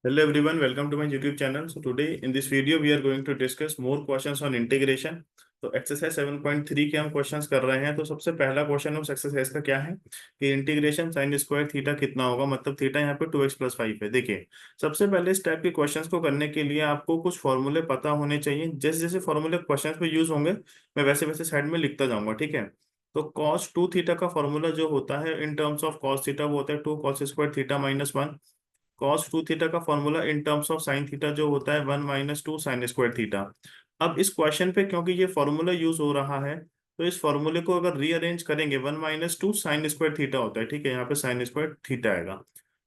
Hello everyone, welcome to my YouTube channel. So today in this video we are going to discuss more questions on integration. तो exercise 7.3 के हम questions कर रहे हैं। तो सबसे पहला क्वेश्चन उस एक्सरसाइज का क्या है कि इंटीग्रेशन साइन स्क्वायर थीटा कितना होगा, मतलब थीटा यहाँ पे 2x + 5 है। देखिए, सबसे पहले इस टाइप के क्वेश्चंस को करने के लिए आपको कुछ फॉर्मूले पता होने चाहिए। जैसे जैसे फॉर्मूले क्वेश्चंस में यूज होंगे मैं वैसे वैसे साइड में लिखता जाऊंगा, ठीक है। तो cos 2 थीटा का फॉर्मूला जो होता है in terms of cos theta वो होता है 2 cos square theta -1। cos 2 theta का formula in terms of sine theta जो होता है 1 - 2 साइन स्क्वायर थीटा। अब इस क्वेश्चन पे क्योंकि ये फॉर्मूला यूज हो रहा है तो इस फॉर्मूले को अगर रीअरेंज करेंगे 1 - 2 साइन स्क्वायर थीटा होता है, ठीक है। यहाँ पे साइन स्क्वायर थीटा आएगा।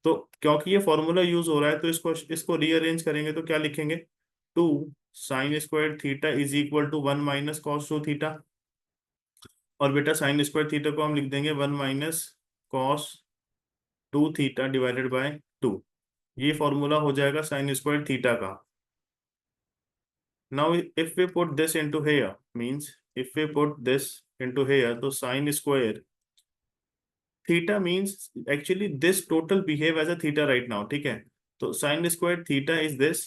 तो क्योंकि ये फॉर्मूला यूज हो रहा है तो इसको रीअरेंज करेंगे तो क्या लिखेंगे, 2 sine square theta is equal to 1 - cos 2 theta. और बेटा साइन स्क्वायर थीटा को हम लिख देंगे 1 - cos 2 थीटा डिवाइडेड बाय 2। ये फॉर्मूला हो जाएगा साइन स्क्वायर थीटा का। Now if we put this into here, means if we put this into here, तो sine square theta means actually this total behave as a theta right now, ठीक है। तो sine square theta is this,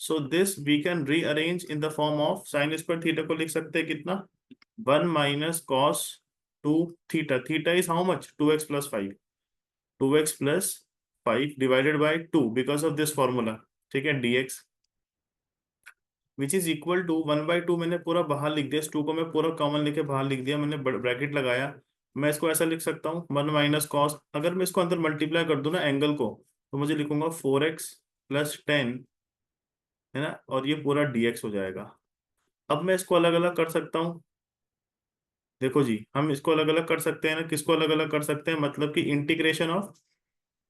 so this we can rearrange in the form of sine square theta को लिख सकते हैं कितना, 1 - cos 2 theta. Theta is how much, 2x + 5, 2x + 5 divided by 2 because of this formula, ठीक है, dx which is equal to 1/2। मैंने पूरा बाहर लिख दिया, इस 2 को मैं पूरा कॉमन लेके बाहर लिख दिया, मैंने ब्रैकेट लगाया। मैं इसको ऐसा लिख सकता हूँ 1 - cos, अगर मैं इसको अंदर मल्टीप्लाई कर दूं ना एंगल को, तो मुझे लिखूंगा 4x + 10, है ना, और ये पूरा dx हो जाएगा। अब मैं इसको अलग अलग कर सकता हूँ। देखो जी, हम इसको अलग अलग कर सकते हैं ना, किसको अलग अलग कर सकते हैं, मतलब कि इंटीग्रेशन ऑफ,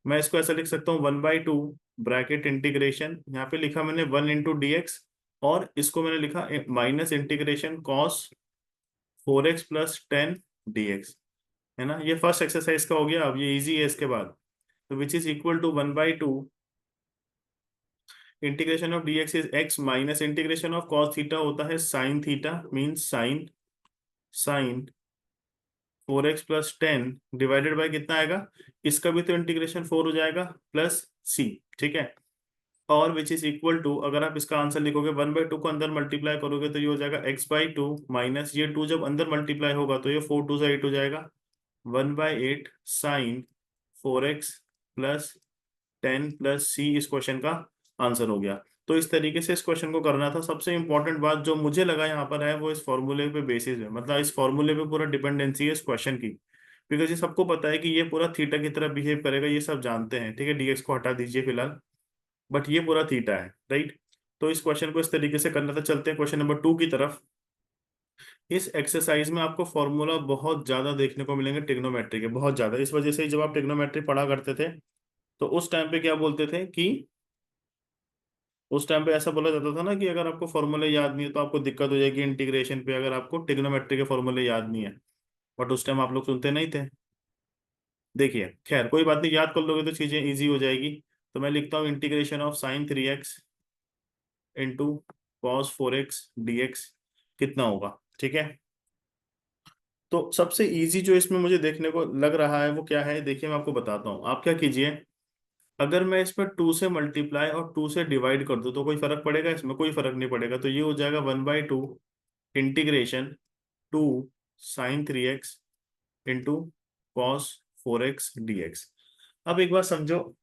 मैं इसको ऐसा लिख सकता हूँ 1/2 ब्रैकेट इंटीग्रेशन, यहाँ पे लिखा मैंने 1 × dx, और इसको मैंने लिखा minus integration cos 4x + 10 dx, है ना। ये फर्स्ट एक्सरसाइज का हो गया। अब ये इजी है इसके बाद, तो which is equal to 1/2 integration of dx is x minus integration of cos theta होता है sine theta, means sine 4x + 10 divided by कितना आएगा, इसका भी तो इंटीग्रेशन 4 हो जाएगा प्लस c, ठीक है। और विच इज इक्वल टू, अगर आप इसका आंसर लिखोगे 1/2 को अंदर मल्टीप्लाई करोगे तो ये हो जाएगा x/2 माइनस ये 2 जब अंदर मल्टीप्लाई होगा तो ये 4 × 2 = 8 हो जाएगा, 1/8 साइन 4x + 10 + c इस क्वेश्चन का आंसर हो गया। तो इस तरीके से इस क्वेश्चन को करना था। सबसे इंपॉर्टेंट बात जो मुझे लगा यहाँ पर है वो इस फॉर्मूले पे बेसिस है, मतलब इस फॉर्मूले पे पूरा डिपेंडेंसी है इस क्वेश्चन की। बिकॉज ये सबको पता है कि ये पूरा थीटा की तरह बिहेव करेगा, ये सब जानते हैं, ठीक है। dx को हटा दीजिए फिलहाल, बट ये पूरा थीटा है, राइट। तो इस क्वेश्चन को इस तरीके से करना था। चलते हैं क्वेश्चन नंबर 2 की तरफ। इस एक्सरसाइज में आपको फॉर्मूला बहुत ज्यादा देखने को मिलेंगे ट्रिग्नोमेट्री के, बहुत ज्यादा। इस वजह से जब आप ट्रिग्नोमेट्री पढ़ा करते थे तो उस टाइम पे क्या बोलते थे कि उस टाइम पे ऐसा बोला जाता था ना कि अगर आपको फॉर्मूले याद नहीं है तो आपको दिक्कत हो जाएगी इंटीग्रेशन पे, अगर आपको ट्रिग्नोमेट्री के फॉर्मूले याद नहीं है। बट उस टाइम आप लोग सुनते नहीं थे। देखिए, खैर कोई बात नहीं, याद कर लोगे तो चीजें इजी हो जाएगी। तो मैं लिखता हूँ integration of sine 3x into cos 4x dx कितना होगा, ठीक है। तो सबसे इजी जो इसमें मुझे देखने को लग रहा है वो क्या है, देखिए मैं आपको बताता हूँ। आप क्या कीजिए, अगर मैं इसमें 2 से मल्टीप्लाई और 2 से डिवाइड कर दूं तो कोई फर्क पड़ेगा, इसमें कोई फर्क नहीं पड़ेगा। तो ये हो जाएगा 1/2 integration 2 sine 3x into cos 4x dx। अब एक बात समझो,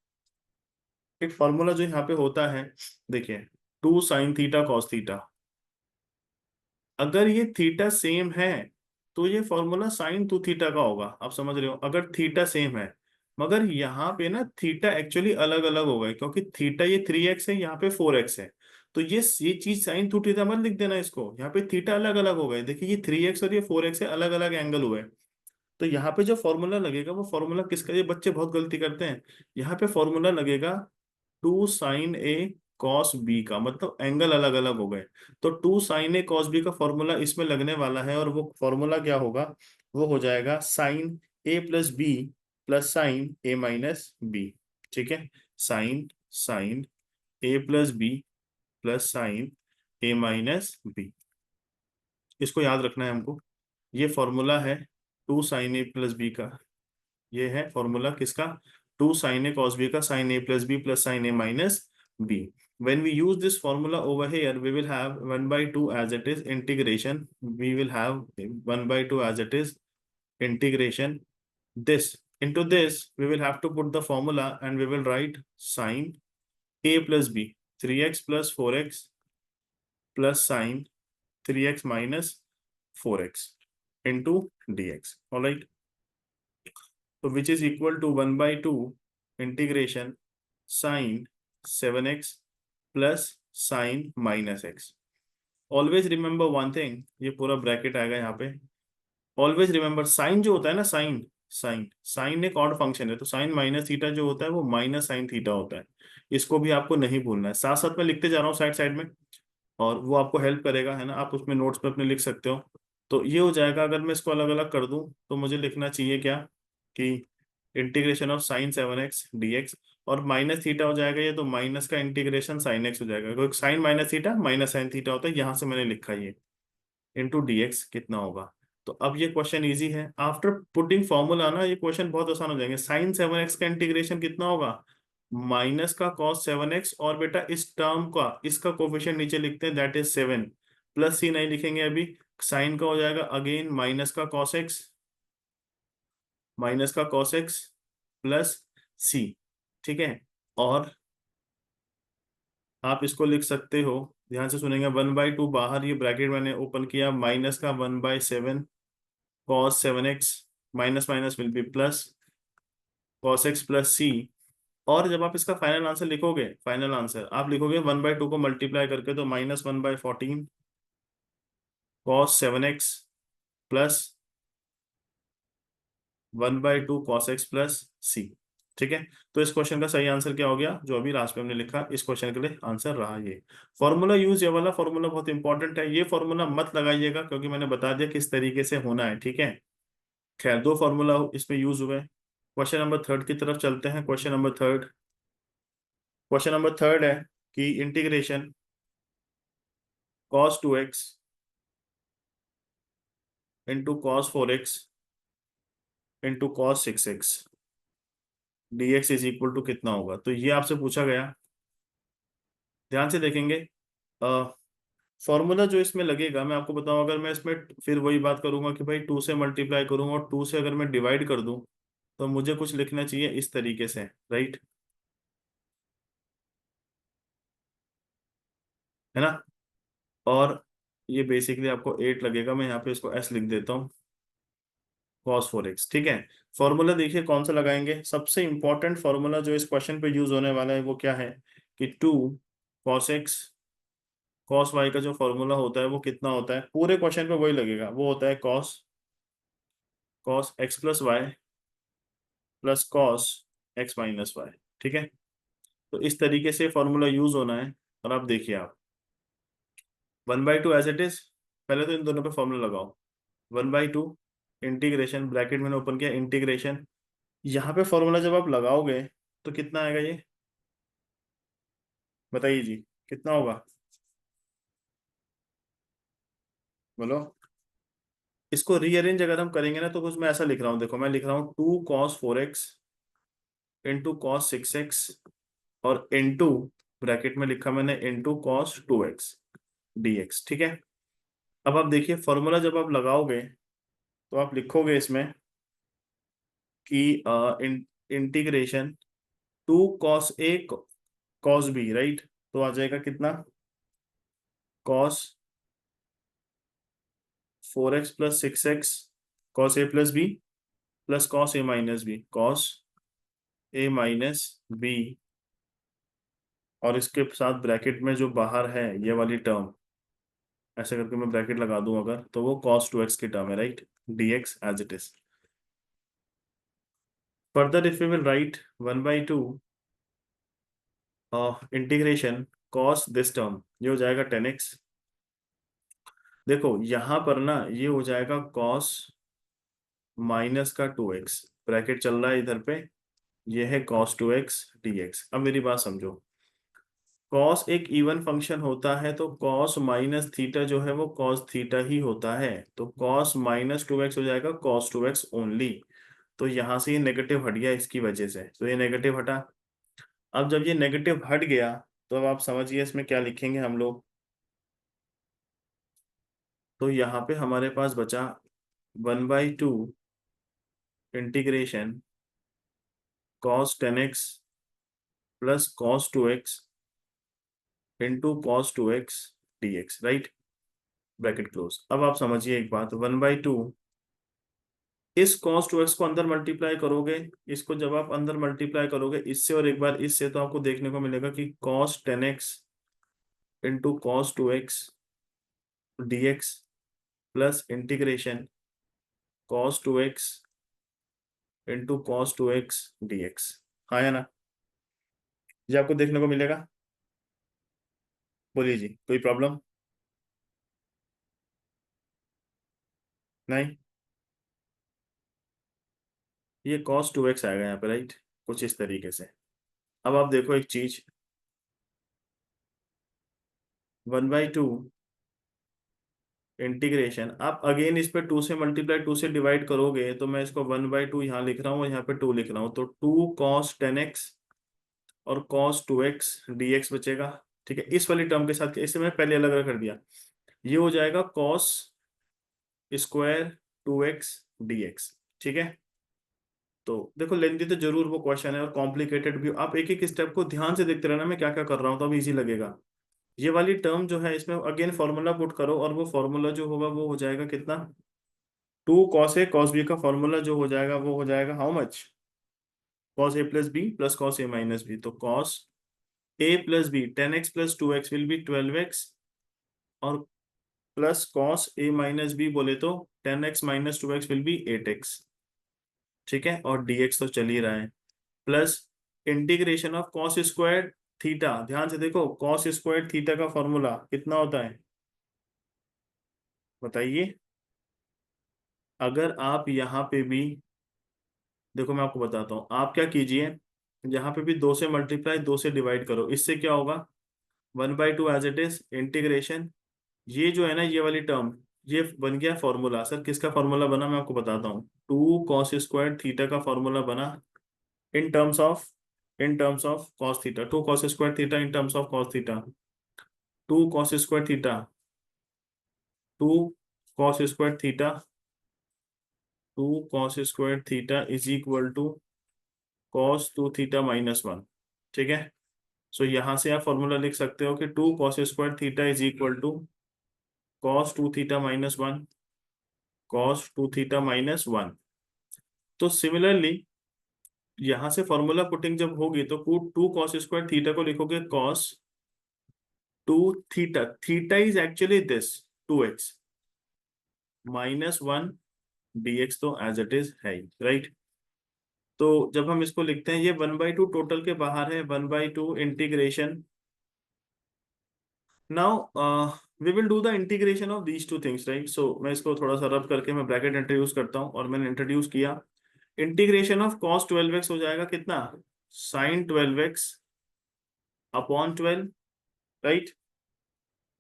एक फॉर्मूला जो यहाँ पे होता है, देखिए 2 साइन थीटा कॉस थीटा, अगर ये थीटा सेम है तो ये फॉर्मूला साइन 2 थीटा का होगा। आप समझ रहे हो, अगर थीटा सेम है। मगर यहाँ पे ना थीटा एक्चुअली अलग अलग हो गए, क्योंकि थीटा ये 3x है, यहाँ पे 4x है। तो ये चीज साइन 2 थीटा मत लिख देना इसको, यहाँ पे थीटा अलग अलग हो गए। देखिए ये 3x और ये 4x है, अलग अलग एंगल हुए। तो यहाँ पे जो फॉर्मूला लगेगा वो फॉर्मूला किसका, ये बच्चे बहुत गलती करते हैं। यहाँ पे फॉर्मूला लगेगा 2 sin A cos B का, मतलब एंगल अलग अलग हो गए। तो 2 sin A cos B का फॉर्मूला इसमें लगने वाला है, और वो फॉर्मूला क्या होगा, वो हो जाएगा sine A + B plus sine A - B, ठीक है। Sine sine A + B plus sine A - B, इसको याद रखना है हमको। ये फॉर्मूला है 2 sin A + B का, ये है फॉर्मूला किसका, 2 sin a cos b का sin a plus b plus sin a minus b. When we use this formula over here, we will have 1 by 2 as it is integration. We will have 1 by 2 as it is integration. This into this, we will have to put the formula and we will write sin a plus b, 3x plus 4x plus sin 3x minus 4x into dx. All right. So which is equal to 1 by 2 integration sin 7x plus sin minus x. Always remember one thing, ये पूरा bracket आएगा यहाँ पे. Always remember sign जो होता है ना, sign sign sign एक ऑड फंक्शन है, तो साइन माइनस थीटा जो होता है वो माइनस साइन थीटा होता है. इसको भी आपको नहीं भूलना है. साथ साथ में लिखते जा रहा हूँ साइड साइड में, और वो आपको हेल्प करेगा, है ना. आप उसमें नोट्स पे अपने लिख सकते हो. तो ये हो जाएगा. अगर मैं इसको अलग अलग कर दूं तो मुझे लिखना चाहिए क्या कि integration of sine 7x dx, और माइनस थीटा हो जाएगा ये, तो माइनस का इंटीग्रेशन साइन एक्स हो जाएगा, क्योंकि sine minus theta minus sine theta होता है. यहाँ से मैंने लिखा ये इंटू dx कितना होगा. तो अब ये क्वेश्चन इजी है. आफ्टर पुटिंग फॉर्मूला ना, ये क्वेश्चन बहुत आसान हो जाएंगे. साइन 7x का इंटीग्रेशन कितना होगा, माइनस का कॉस 7x, और बेटा इस टर्म का इसका कोफिशिएंट नीचे लिखते हैं, दैट इज 7, प्लस सी नहीं लिखेंगे अभी. साइन का हो जाएगा अगेन माइनस का कॉस एक्स, माइनस का कॉस एक्स प्लस सी. ठीक है. और आप इसको लिख सकते हो, ध्यान से सुनेंगे, 1 by 2 बाहर ये ब्रैकेट मैंने ओपन किया, माइनस का 1 by 7 cos 7x minus minus will be plus cos x plus C. और जब आप इसका फाइनल आंसर लिखोगे, फाइनल आंसर आप लिखोगे 1 by 2 को मल्टीप्लाई करके, तो minus 1 by 14 cos 7x plus 1 by 2 cos x plus C. ठीक है. तो इस क्वेश्चन का सही आंसर क्या हो गया, जो अभी लास्ट में हमने लिखा, इस क्वेश्चन के लिए आंसर रहा ये. फॉर्मूला यूज, ये वाला फॉर्मूला बहुत इंपॉर्टेंट है. ये फॉर्मूला मत लगाइएगा, क्योंकि मैंने बता दिया किस तरीके से होना है. ठीक है. खैर, 2 फॉर्मूला इसमें यूज हुए. क्वेश्चन नंबर 3 की तरफ चलते हैं. क्वेश्चन नंबर 3, क्वेश्चन नंबर 3 है कि integration cos 2x into cos 4x into cos 6x dx is equal to कितना होगा. तो ये आपसे पूछा गया. ध्यान से देखेंगे. फॉर्मूला जो इसमें लगेगा, मैं आपको बताऊं, अगर मैं इसमें फिर वही बात करूंगा कि भाई 2 से मल्टीप्लाई करूंगा, और 2 से अगर मैं डिवाइड कर दूं, तो मुझे कुछ लिखना चाहिए इस तरीके से, राइट, है ना. और ये बेसिकली आपको 8 लगेगा. मैं यहाँ पे इसको s लिख देता हूँ, cos 4x. ठीक है. फॉर्मूला देखिए कौन सा लगाएंगे. सबसे इंपॉर्टेंट फॉर्मूला जो इस क्वेश्चन पे यूज होने वाला है वो क्या है कि 2 cos x cos y का जो फॉर्मूला होता है वो कितना होता है, पूरे क्वेश्चन पे वही लगेगा. वो होता है cos x plus y plus cos x minus y. ठीक है. तो इस तरीके से फॉर्मूला यूज होना है. और आप देखिए, आप 1 by 2 एज इट इज, पहले तो इन दोनों पे फॉर्मूला लगाओ. 1 by 2 इंटीग्रेशन, ब्रैकेट मैंने ओपन किया, इंटीग्रेशन, यहाँ पे फॉर्मूला जब आप लगाओगे तो कितना आएगा, ये बताइए जी, कितना होगा, बोलो. इसको रीअरेंज अगर हम करेंगे ना, तो कुछ मैं ऐसा लिख रहा हूँ. देखो, मैं लिख रहा हूँ 2 cos 4x into cos 6x, और इंटू ब्रैकेट में लिखा मैंने इंटू cos 2x dx. ठीक है. अब आप देखिए, फॉर्मूला जब आप लगाओगे तो आप लिखोगे इसमें कि integration 2 cos a cos b, right. तो आ जाएगा कितना, cos 4x plus 6x cos a plus b plus cos a minus b cos a minus b, और इसके साथ ब्रैकेट में जो बाहर है ये वाली टर्म, ऐसे करके मैं ब्रैकेट लगा दूं अगर, तो वो cos 2x की टर्म है, right, dx as it is. Further if you will write 1 by 2 integration cos this term, ये हो जाएगा 10x. देखो यहाँ पर ना ये हो जाएगा cos माइनस का 2x, ब्रैकेट चल रहा है इधर पे, ये है cos 2x dx. अब मेरी बात समझो, cos एक इवन फंक्शन होता है, तो cos माइनस थीटा जो है वो cos थीटा ही होता है. तो cos माइनस 2x हो जाएगा cos 2x ओनली. तो यहाँ से ये नेगेटिव हट गया इसकी वजह से, तो ये नेगेटिव हटा। अब जब ये नेगेटिव हट गया तो अब आप समझिए इसमें क्या लिखेंगे हम लोग। तो यहाँ पे हमारे पास बचा 1/2 integration cos 10x plus cos 2x into cos 2x dx, right, bracket close. अब आप समझिए एक बात, 1/2 इस cos 2x को अंदर मल्टीप्लाई करोगे, इसको जब आप अंदर मल्टीप्लाई करोगे इससे और एक बार इससे, तो आपको देखने को मिलेगा कि cos 10x into cos 2x dx plus integration cos 2x into cos 2x dx। हाँ या ना, ये आपको देखने को मिलेगा। बोलिए जी, कोई प्रॉब्लम? नहीं, ये cos 2x आएगा यहाँ पे, राइट, कुछ इस तरीके से। अब आप देखो एक चीज, 1/2 इंटीग्रेशन, आप अगेन इस पे 2 से मल्टीप्लाई 2 से डिवाइड करोगे, तो मैं इसको 1/2 यहाँ लिख रहा हूँ और यहाँ पे 2 लिख रहा हूँ, तो 2 cos 10x और cos 2x dx बचेगा। ठीक है, इस वाली टर्म के साथ, इसे मैंने पहले अलग अलग कर दिया, ये हो जाएगा cos2x dx। ठीक है, तो देखो लेंथी तो जरूर वो क्वेश्चन है और कॉम्प्लिकेटेड भी, आप एक एक स्टेप को ध्यान से देखते रहना मैं क्या क्या कर रहा हूँ, तो अब इजी लगेगा। ये वाली टर्म जो है इसमें अगेन फॉर्मूला पुट करो, और वो फॉर्मूला जो होगा वो हो जाएगा कितना, 2 cos A cos B का फॉर्मूला जो हो जाएगा वो हो जाएगा how much, cos A+B plus cos A-B, तो cos A+B 10x plus 2x will be 12x, और प्लस cos A-B बोले तो 10x minus 2x will be 8x। ठीक है, और dx तो चल ही रहा है, plus integration of cos square theta. ध्यान से देखो, कॉस स्क्वायर थीटा का फॉर्मूला कितना होता है बताइए। अगर आप यहाँ पे भी देखो, मैं आपको बताता हूँ, आप क्या कीजिए, यहाँ पे भी 2 से मल्टीप्लाई 2 से डिवाइड करो, इससे क्या होगा, 1/2 एज इट इज इंटीग्रेशन, ये जो है ना ये वाली टर्म, ये बन गया फॉर्मूला। सर किसका फॉर्मूला बना, मैं आपको बताता हूँ, 2 cos² थीटा का फॉर्मूला बना, in terms of cos theta, 2 cos² theta in terms of cos theta, 2 cos² theta, 2 cos² theta, 2 cos² theta is equal to cos 2 theta. ठीक है, सो यहां से आप फॉर्मूला लिख सकते हो कि 2 cos² theta is equal to cos 2 theta, cos 2 theta. तो सिमिलरली यहां से फॉर्मूला पुटिंग जब होगी तो 2 cos² थीटा को लिखोगे cos 2 theta, theta is actually this 2x-1 dx, तो एज इट इज है, राइट। तो जब हम इसको लिखते हैं, ये 1/2 टोटल के बाहर है, 1/2 integration. Now we will do the integration of these two things, right. So मैं इसको थोड़ा सा रब करके मैं ब्रैकेट इंट्रोड्यूस करता हूँ, और मैंने इंट्रोड्यूस किया, इंटीग्रेशन ऑफ cos 12x हो जाएगा कितना, sin 12x/12, right.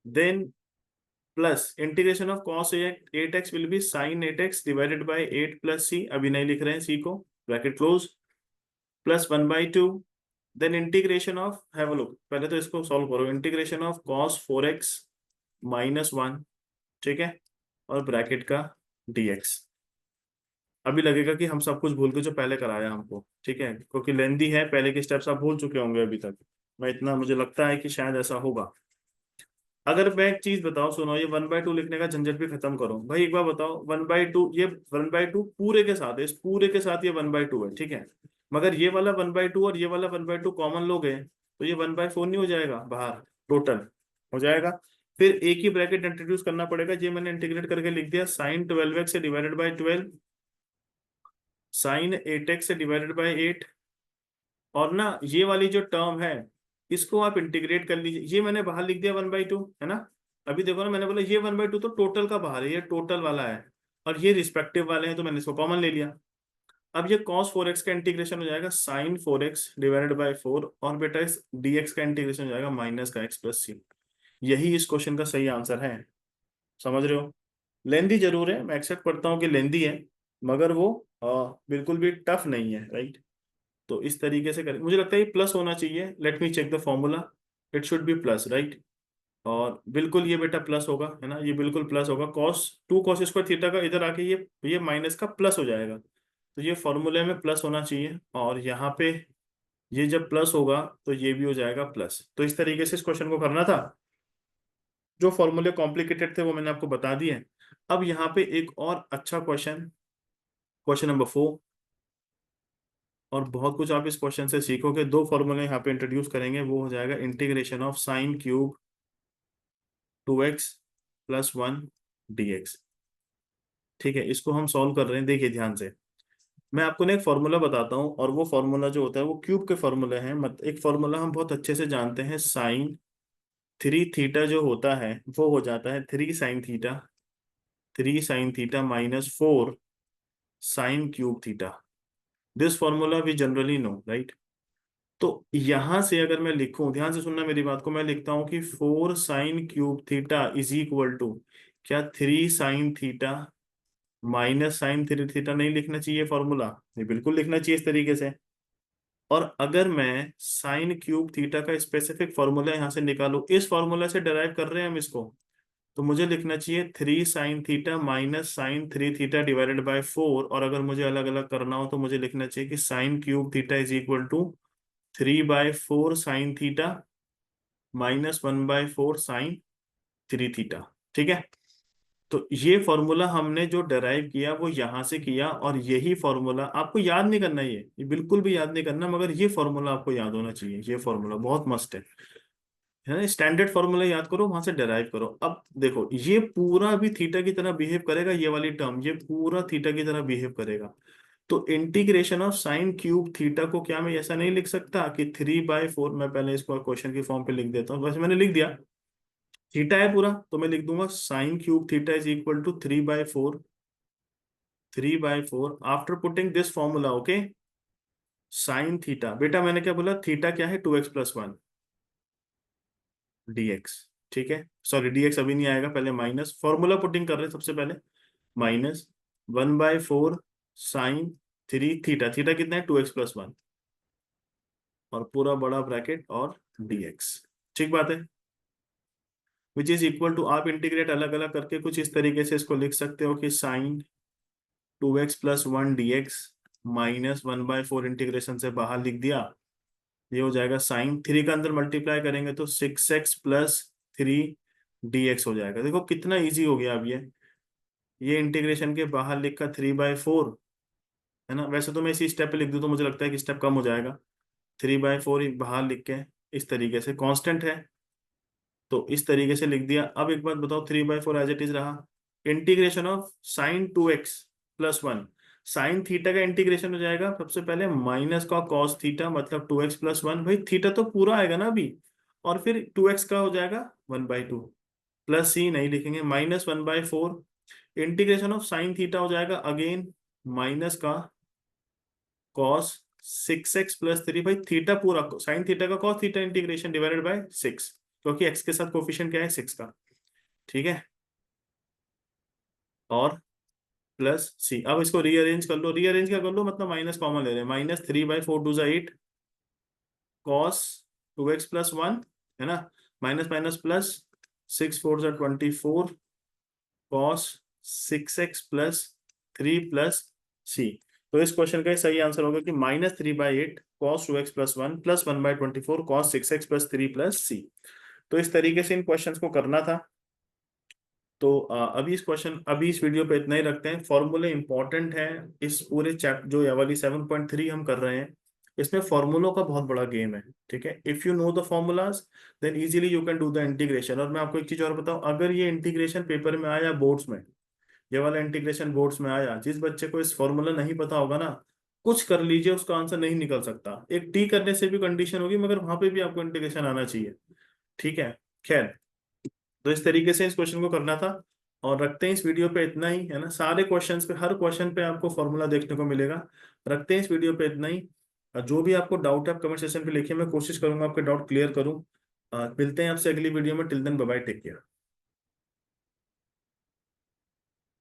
Then plus integration of cos 8x will be sin 8x divided by 8 plus c, अभी नहीं लिख रहे हैं c को, bracket close, plus 1/2। Then integration of, have a look, पहले तो इसको सॉल्व करो, इंटीग्रेशन ऑफ cos 4x-1, ठीक है, और ब्रैकेट का dx। अभी लगेगा कि हम सब कुछ भूल के जो पहले कराया हमको, ठीक है, क्योंकि लेंदी है, पहले के स्टेप्स आप भूल चुके होंगे अभी तक, मैं इतना मुझे लगता है कि शायद ऐसा होगा। अगर मैं एक चीज बताओ, सुनो, ये 1/2 लिखने का झंझट भी खत्म करो भाई, एक बार बताओ, 1/2, ये 1/2 पूरे के साथ है, इस पूरे के साथ ये 1/2 है, ठीक है, मगर ये वाला 1/2 और ये वाला 1/2 कॉमन लोगे तो ये 1/4 नहीं हो जाएगा बाहर, टोटल हो जाएगा। फिर एक ही ब्रैकेट इंट्रोड्यूस करना पड़ेगा, ये मैंने इंटीग्रेट करके लिख दिया, sin 12x से डिवाइडेड बाई 12, sin 8x से डिवाइडेड बाई 8, और ना ये वाली जो टर्म है इसको आप इंटीग्रेट कर लीजिए, ये मैंने बाहर लिख दिया 1/2, है ना। अभी देखो ना, मैंने बोला ये 1/2 तो टोटल का बाहर है, ये टोटल वाला है, और ये रिस्पेक्टिव वाले हैं, तो मैंने इसको कॉमन ले लिया। अब ये cos 4x का इंटीग्रेशन हो जाएगा sin 4x डिवाइडेड बाई 4, और बेटा इस dx का इंटीग्रेशन हो जाएगा माइनस का x प्लस सी। यही इस क्वेश्चन का सही आंसर है, समझ रहे हो। लेंदी जरूर है, मैं एक्सेप्ट करता हूँ कि लेंदी है, मगर वो बिल्कुल भी टफ नहीं है, राइट। तो इस तरीके से करें, मुझे लगता है ये प्लस होना चाहिए। Let me check the formula, it should be plus, right. और बिल्कुल ये बेटा प्लस होगा, है ना, ये बिल्कुल प्लस होगा। cos 2 cos² थीटा का इधर आके ये माइनस का प्लस हो जाएगा, तो ये फॉर्मूले में प्लस होना चाहिए। और यहाँ पे ये जब प्लस होगा तो ये भी हो जाएगा प्लस। तो इस तरीके से इस क्वेश्चन को करना था। जो फॉर्मूले कॉम्प्लिकेटेड थे वो मैंने आपको बता दिए। अब यहाँ पे एक और अच्छा क्वेश्चन, क्वेश्चन नंबर 4। और बहुत कुछ आप इस क्वेश्चन से सीखोगे। दो फॉर्मूले यहाँ पे इंट्रोड्यूस करेंगे, वो हो जाएगा integration of sin³ 2x + 1 dx। ठीक है, इसको हम सॉल्व कर रहे हैं, देखिए ध्यान से। मैं आपको ना एक फॉर्मूला बताता हूँ, और वो फॉर्मूला जो होता है वो क्यूब के फॉर्मूले हैं। एक फॉर्मूला हम बहुत अच्छे से जानते हैं, sin 3 थीटा जो होता है वो हो जाता है 3 sin theta -4 sin³ theta. This formula we generally know, right. तो यहां से अगर मैं लिखूं, ध्यान से सुनना मेरी बात को, मैं लिखता हूं कि 4 sin³ theta is equal to, क्या 3 sin थीटा -sin 3 थीटा नहीं लिखना चाहिए फॉर्मूला? ये बिल्कुल लिखना चाहिए इस तरीके से। और अगर मैं sin³ थीटा का स्पेसिफिक फॉर्मूला यहां से निकालू, इस फॉर्मूला से डिराइव कर रहे हैं हम इसको, तो मुझे लिखना चाहिए 3 sin theta -sin 3 theta divided by 4। और अगर मुझे अलग अलग करना हो तो मुझे लिखना चाहिए कि sin³ theta is equal to 3/4 sin theta -1/4 sin 3 theta. ठीक है। तो ये फॉर्मूला हमने जो डेराइव किया वो यहां से किया, और यही फॉर्मूला आपको याद नहीं करना, ये बिल्कुल भी याद नहीं करना, मगर ये फॉर्मूला आपको याद होना चाहिए। ये फॉर्मूला बहुत मस्त है ना। स्टैंडर्ड फॉर्मूला याद करो, वहां से डेराइव करो। अब देखो, ये पूरा भी थीटा की तरह बिहेव करेगा, ये वाली टर्म ये पूरा थीटा की तरह बिहेव करेगा। तो इंटीग्रेशन ऑफ sin³ थीटा को क्या मैं ऐसा नहीं लिख सकता कि 3/4? मैं पहले इसको क्वेश्चन की फॉर्म पे लिख देता हूँ, वैसे मैंने लिख दिया। थीटा है पूरा, तो मैं लिख दूंगा sin³ theta is equal to 3/4 after putting this formula. Okay, sin theta, बेटा मैंने क्या बोला, थीटा क्या है, 2x + 1 dx। ठीक है, सॉरी dx अभी नहीं आएगा, पहले माइनस, फॉर्मूला पुटिंग कर रहे हैं सबसे पहले। -1/4 sin 3 थीटा, थीटा कितना है, 2x + 1, और पूरा बड़ा ब्रैकेट और dx। ठीक बात है, विच इज इक्वल टू, आप इंटीग्रेट अलग अलग करके कुछ इस तरीके से इसको लिख सकते हो कि sin 2x + 1 dx -1/4 इंटीग्रेशन से बाहर लिख दिया, ये हो जाएगा sin 3 का अंदर मल्टीप्लाई करेंगे तो 6x + 3 dx हो जाएगा। देखो कितना इजी हो गया अब ये इंटीग्रेशन के बाहर लिखा 3/4, है ना। वैसे तो मैं इसी स्टेप पे लिख दूं तो मुझे लगता है कि स्टेप कम हो जाएगा। 3/4 बाहर लिख के इस तरीके से, कांस्टेंट है तो इस तरीके से लिख दिया। अब एक बात बताओ, 3/4 एज इट इज रहा। Integration of sin 2x + 1, sin theta का इंटीग्रेशन हो जाएगा सबसे पहले माइनस का cos थीटा, मतलब 2x + 1। भाई थीटा तो पूरा आएगा ना अभी, और फिर 2x का हो जाएगा 1/2, प्लस सी नहीं लिखेंगे, -1/4 इंटीग्रेशन ऑफ sin थीटा हो जाएगा अगेन माइनस का cos 6x + 3। भाई थीटा पूरा, sin थीटा का cos theta integration divided by 6, क्योंकि x के साथ कोफिशिएंट क्या है, 6 का। ठीक है, और प्लस सी। अब इसको रीअरेंज कर लो, रीअरेंज क्या कर लो, मतलब माइनस कॉमन ले रहे हैं, -3/4 -8 cos 2x + 1, है ना, minus minus plus, 6 4 24 cos 6x + 3 plus C. तो इस क्वेश्चन का सही आंसर होगा कि -3/8 cos 2x + 1 + 1/24 cos 6x + 3 plus C. तो इस तरीके से इन क्वेश्चंस को करना था। तो अभी इस वीडियो पे इतना ही रखते हैं। फॉर्मूले इंपॉर्टेंट है इस पूरे चैप्टर, जो ये वाली 7.3 हम कर रहे हैं, इसमें फॉर्मूलों का बहुत बड़ा गेम है। ठीक है, if you know the formulas then easily you can do the integration. और मैं आपको एक चीज और बताऊं, अगर ये इंटीग्रेशन पेपर में आया बोर्ड्स में, ये वाला इंटीग्रेशन बोर्ड्स में आया, जिस बच्चे को इस फॉर्मूला नहीं पता होगा ना, कुछ कर लीजिए उसका आंसर नहीं निकल सकता। एक टी करने से भी कंडीशन होगी, मगर वहां पे भी आपको इंटीग्रेशन आना चाहिए। ठीक है, खैर, तो इस तरीके से इस क्वेश्चन को करना था। और रखते हैं इस वीडियो पे इतना ही, है ना। सारे क्वेश्चंस पे, हर क्वेश्चन पे आपको फॉर्मूला देखने को मिलेगा। रखते हैं इस वीडियो पे इतना ही। जो भी आपको डाउट है आप कमेंट सेक्शन पे लिखिए, मैं कोशिश करूंगा आपके डाउट क्लियर करूं। मिलते हैं आपसे अगली वीडियो में। Till then bye bye, take care.